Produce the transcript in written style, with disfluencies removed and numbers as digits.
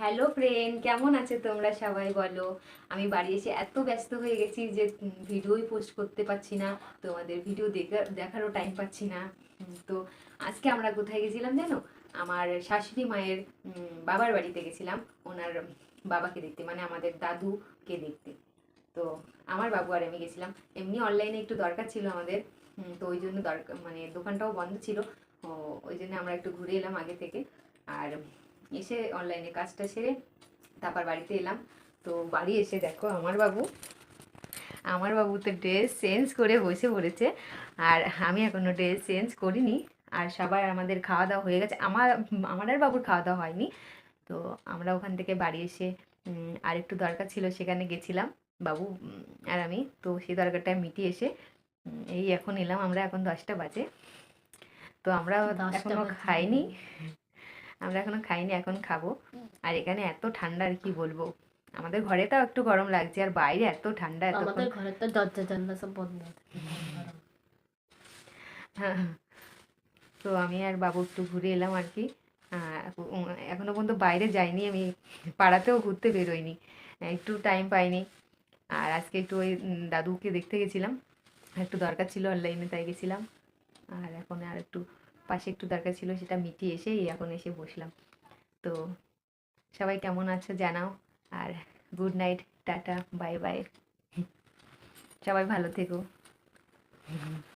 Hello friend, কেমন আছে তোমরা সবাই বলো। আমি বাড়ি এসে এত ব্যস্ত হয়ে গেছি যে ভিডিওই পোস্ট করতে পারছি না, তোমাদের ভিডিও দেখারও টাইম পাচ্ছি না। তো আজকে আমরা কোথায় গেছিলাম জানো? আমার শাশুড়ি মায়ের বাবার বাড়িতে গেছিলাম, ওনার বাবাকে দেখতে, মানে আমাদের দাদুকে দেখতে। তো আমার বাবু আর আমি গেছিলাম, এমনি অনলাইনে একটু দরকার ছিল আমাদের। তো ওই জন্য দরকার, মানে দোকানটাও বন্ধ ছিল। ওই জন্য আমরা একটু ঘুরে এলাম আগে থেকে। আর এসে অনলাইনে কাজটা সেরে তারপর বাড়িতে এলাম। তো বাড়ি এসে দেখো আমার বাবু তো ড্রেস চেঞ্জ করে বসে পড়েছে, আর আমি এখনো ড্রেস চেঞ্জ করিনি। আর সবার আমাদের খাওয়া দাওয়া হয়ে গেছে, আমার আর বাবুর খাওয়া দাওয়া হয়নি। তো আমরা ওখান থেকে বাড়ি এসে আর একটু দরকার ছিল, সেখানে গেছিলাম বাবু আর আমি। তো সেই দরকারটা মিটিয়ে এসে এই এখন এলাম। আমরা এখন 10টা বাজে, তো আমরা এখনো খাইনি। এখন খাবো। আর এখানে এত ঠান্ডা, আর কি বলবো। আমাদের ঘরে তাও একটু গরম লাগছে, আর বাইরে এত ঠান্ডা। আমাদের ঘরে তো দরজা জানলা সব বন্ধ। তো আমি আর বাবু একটু ঘুরে এলাম আর কি। এখনো পর্যন্ত বাইরে যাইনি আমি, পাড়াতেও ঘুরতে বেরোইনি, একটু টাইম পাইনি। আর আজকে একটু ওই দাদুকে দেখতে গেছিলাম, একটু দরকার ছিল অনলাইনে, তাই গেছিলাম। আর এখন আর একটু পাশে একটু দরকার ছিল, সেটা মিটিয়ে এসেই এখন এসে বসলাম। তো সবাই কেমন আছো জানাও। আর good night, tata, bye bye, সবাই ভালো থেকো।